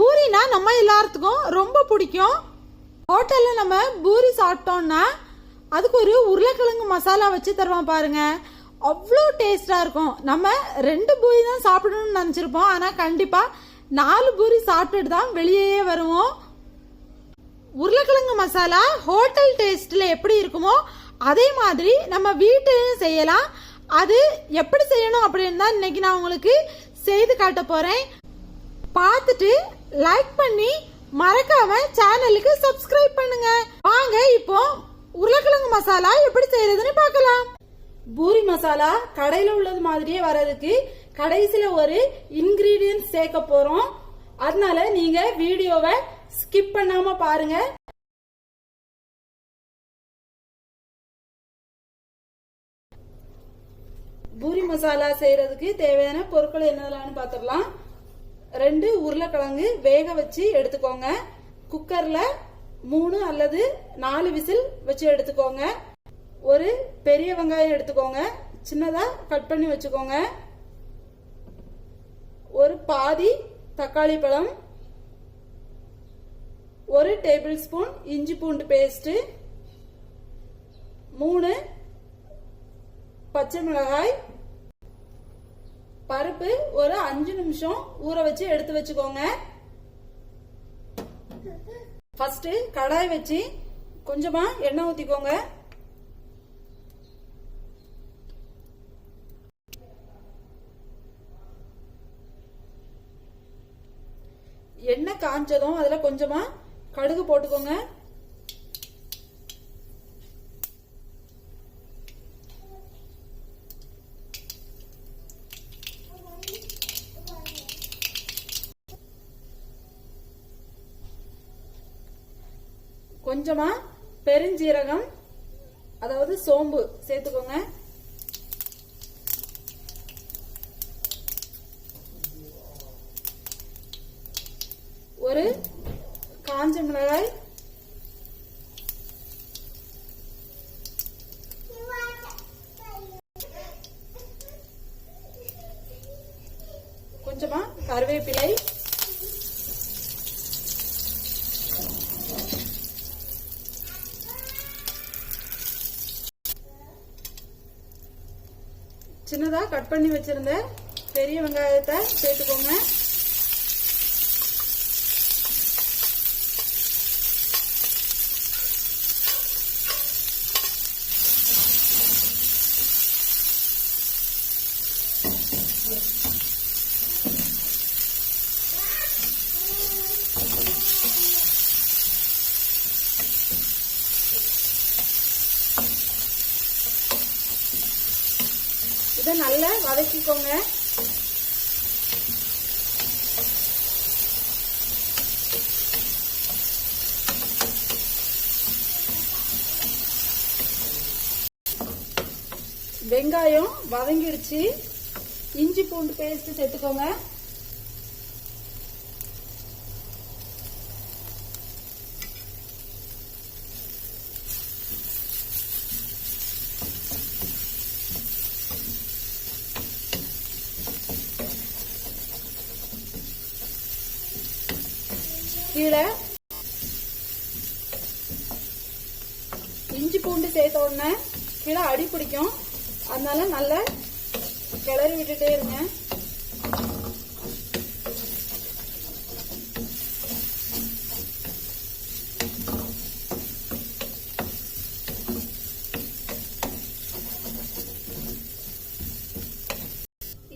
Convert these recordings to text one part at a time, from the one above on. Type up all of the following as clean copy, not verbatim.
பூரினா நம்ம எல்லாத்துக்கும் ரொம்ப பிடிக்கும். ஹோட்டல்ல நம்ம பூரி சாப்பிட்டோம்னா அதுக்கு ஒரு உருளைக்கிழங்கு மசாலா வச்சு தருவோம் பாருங்க, அவ்வளோ டேஸ்டா இருக்கும். நம்ம 2 பூரி தான் சாப்பிடணும்னு நினச்சிருப்போம், ஆனால் கண்டிப்பாக 4 பூரி சாப்பிட்டுட்டு தான் வெளியே வருவோம். உருளைக்கிழங்கு மசாலா ஹோட்டல் டேஸ்ட்டில் எப்படி இருக்குமோ அதே மாதிரி நம்ம வீட்டிலையும் செய்யலாம். அது எப்படி செய்யணும் அப்படின்னு தான் இன்னைக்கு நான் உங்களுக்கு செய்து காட்ட போகிறேன். பார்த்துட்டு லைக் பண்ணி மறக்காம சேனலுக்கு சப்ஸ்கிரைப் பண்ணுங்க. வாங்க இப்போ உருளைக்கிழங்கு மசாலா எப்படி செய்யறதுன்னு பார்க்கலாம். பூரி மசாலா கடையில் உள்ளது மாதிரியே வர்றதுக்கு கடைசியில ஒரு இன்கிரீடியன்ட் சேர்க்க போறோம். அதனால நீங்க வீடியோவை ஸ்கிப் பண்ணாம பாருங்க. பூரி மசாலா செய்யறதுக்கு தேவையான பொருட்கள் என்னெல்லாம் பார்த்துடலாம். 2 உருளைக்கிழங்கு வேக வச்சு எடுத்துக்கோங்க. குக்கர்ல 3 அல்லது 4 விசில் வச்சு எடுத்துக்கோங்க. ஒரு பெரிய வெங்காயம் எடுத்துக்கோங்க, சின்னதா கட் பண்ணி வச்சுக்கோங்க. ஒரு பாதி தக்காளி பழம், 1 டேபிள் ஸ்பூன் இஞ்சி பூண்டு பேஸ்ட், 3 பச்சை மிளகாய், பருப்பு ஒரு 5 நிமிஷம் ஊற வச்சு எடுத்து வச்சுக்கோங்க. ஃபர்ஸ்ட் கடாய் வச்சு கொஞ்சமா எண்ணெய் ஊத்திக்கோங்க. எண்ணெய் காஞ்சதும் அதுல கொஞ்சமா கடுகு போட்டுக்கோங்க. கொஞ்சமா பெருஞ்சீரகம் அதாவது சோம்பு சேர்த்துக்கோங்க. ஒரு காஞ்ச மிளகாய், கொஞ்சமா கருவேப்பிலை, சின்னதா கட் பண்ணி வச்சிருந்த பெரிய வெங்காயத்தை சேர்த்துக்கோங்க. இதை நல்லா வதக்கிக்கோங்க. வெங்காயம் வதங்கிடுச்சு. இஞ்சி பூண்டு பேஸ்ட் சேர்த்துக்கோங்க. கீழே இஞ்சி பூண்டு சேர்த்த உடனே கீழே அடி பிடிக்கும், அதனால நல்லா கிளறி விட்டுட்டே இருங்க.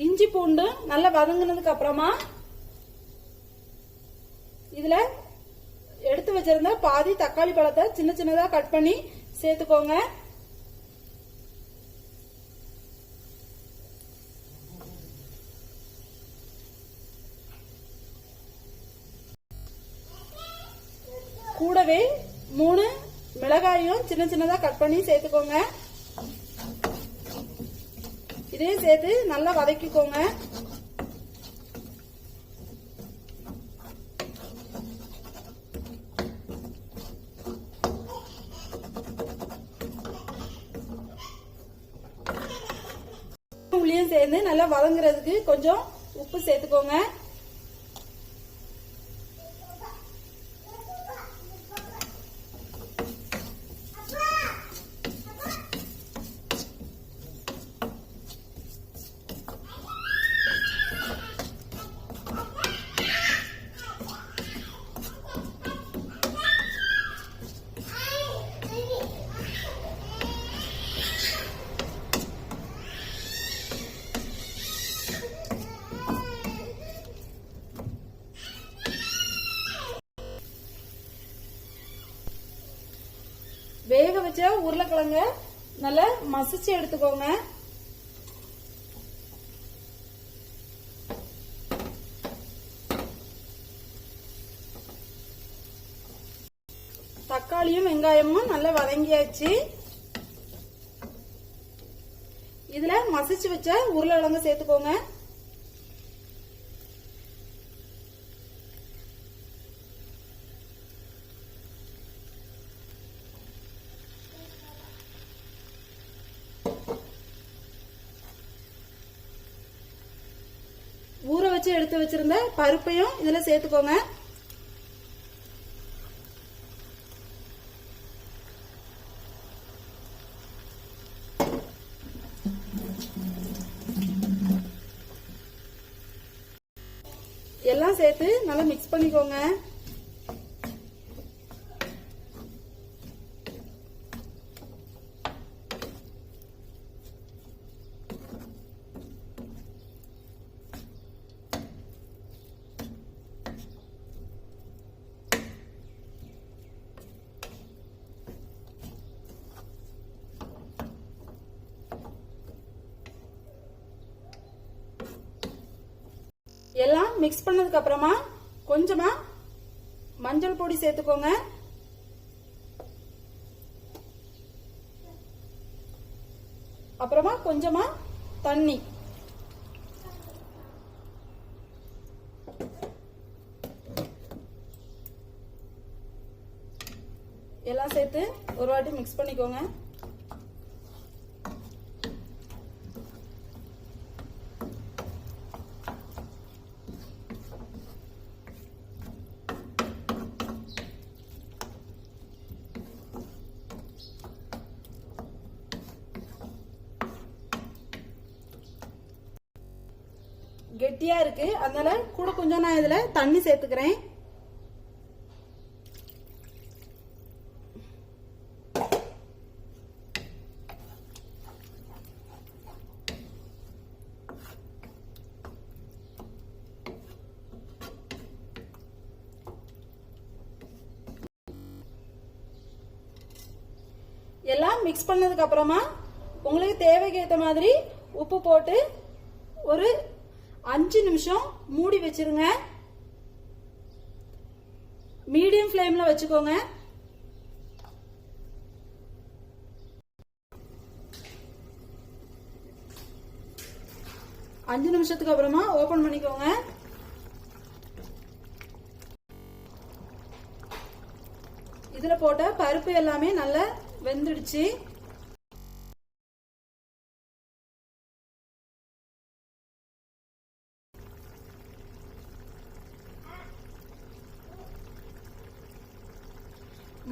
இஞ்சி பூண்டு நல்லா வதங்கினதுக்கு அப்புறமா இதுல எடுத்து வச்சிருந்த பாதி தக்காளி பழத்தை சின்ன சின்னதா கட் பண்ணி சேர்த்துக்கோங்க. கூடவே 3 மிளகாயும் சின்ன சின்னதா கட் பண்ணி சேர்த்துக்கோங்க. இதையும் சேர்த்து நல்லா வதக்கிக்கோங்க. உள்ளியும் சேர்ந்து நல்லா வதங்குறதுக்கு கொஞ்சம் உப்பு சேர்த்துக்கோங்க. வேக வச்ச உருளைக்கிழங்க நல்லா மசிச்சு எடுத்துக்கோங்க. தக்காளியும் வெங்காயமும் நல்லா வதங்கியாச்சு. இதுல மசிச்சு வச்ச உருளைக்கிழங்கு சேர்த்துக்கோங்க. ஊற வச்சு எடுத்து வச்சிருந்த பருப்பையும் இதுல சேர்த்துக்கோங்க. எல்லாம் சேர்த்து நல்லா மிக்ஸ் பண்ணிக்கோங்க. எல்லாம் மிக்ஸ் பண்ணதுக்கு அப்புறமா கொஞ்சமா மஞ்சள் பொடி சேர்த்துக்கோங்க. அப்புறமா கொஞ்சமா தண்ணி. எல்லாம் சேர்த்து ஒரு வாட்டி மிக்ஸ் பண்ணிக்கோங்க. கெட்டியா இருக்கு, அதனால கூட கொஞ்சம் நான் இதுல தண்ணி சேர்த்துக்கிறேன். எல்லாம் மிக்ஸ் பண்ணதுக்கு அப்புறமா உங்களுக்கு தேவைக்கு ஏற்ற மாதிரி உப்பு போட்டு ஒரு 5 நிமிஷம் மூடி வச்சிருங்க. மீடியம் ஃப்ளேம்ல வச்சுக்கோங்க. அஞ்சு நிமிஷத்துக்கு அப்புறமா ஓபன் பண்ணிக்கோங்க. இதுல போட்ட பருப்பு எல்லாமே நல்லா வெந்துடுச்சு.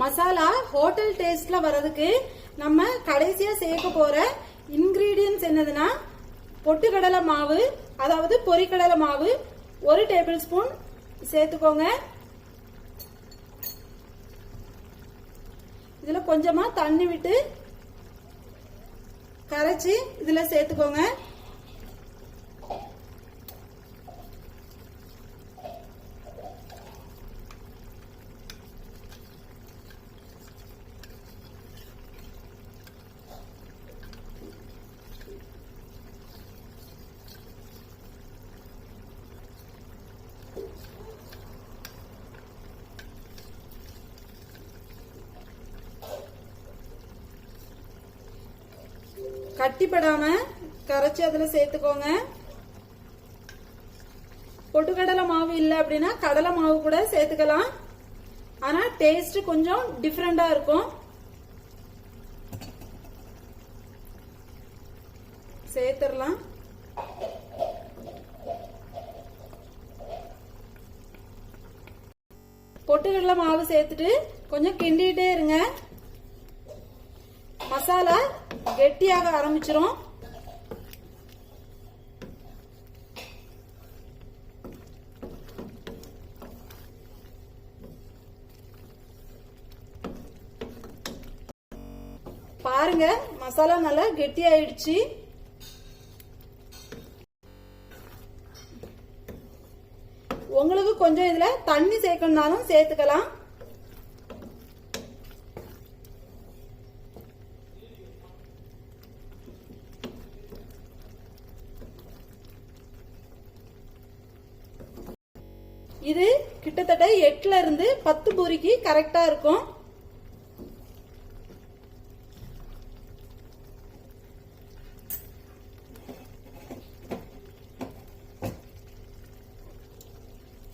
மசாலா ஹோட்டல் டேஸ்ட்ல வரதுக்கு நம்ம கடைசியா சேர்க்க போற இன்கிரீடியன்ஸ் என்னதுன்னா பொட்டுக்கடலை மாவு, அதாவது பொரிக்கடலை மாவு 1 டேபிள் ஸ்பூன் சேர்த்துக்கோங்க. இதுல கொஞ்சமா தண்ணி விட்டு கரைச்சி இதுல சேர்த்துக்கோங்க. கட்டிப்படாம கரைச்சி அதுல சேர்த்துக்கோங்க. பொட்டுக்கடலை மாவு இல்ல அப்படின்னா கடலை மாவு கூட சேர்த்துக்கலாம். ஆனா டேஸ்ட் கொஞ்சம் டிஃபரெண்டா இருக்கும். சேர்த்துடலாம். பொட்டுக்கடலை மாவு சேர்த்துட்டு கொஞ்சம் கிண்டிட்டே இருங்க. மசாலா கெட்டியாக ஆரம்பிச்சிரும். பாருங்க, மசாலா நல்லா கெட்டியாயிடுச்சு. உங்களுக்கு கொஞ்சம் இதுல தண்ணி சேர்க்கணும்னாலும் சேர்த்துக்கலாம். கிட்டத்தட்ட 8ல இருந்து 10 பூரிக்கு கரெக்டா இருக்கும்.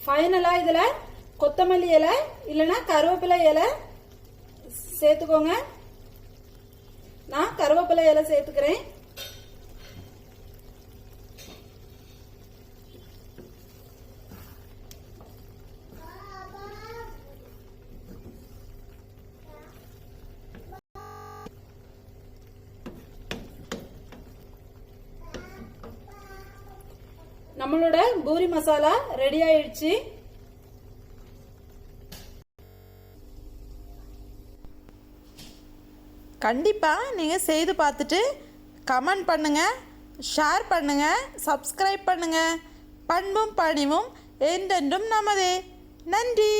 ஃபைனலா இதுல கொத்தமல்லி இலை இல்லைன்னா கருவேப்பிலை இலை சேர்த்துக்கோங்க. நான் கருவேப்பிலை இலை சேர்த்துக்கிறேன். நம்மளோட பூரி மசாலா ரெடி ஆயிடுச்சு. கண்டிப்பாக நீங்கள் செய்து பார்த்துட்டு கமெண்ட் பண்ணுங்கள், ஷேர் பண்ணுங்கள், சப்ஸ்கிரைப் பண்ணுங்கள். பண்பும் பணிவும் என்றென்றும் நமதே. நன்றி.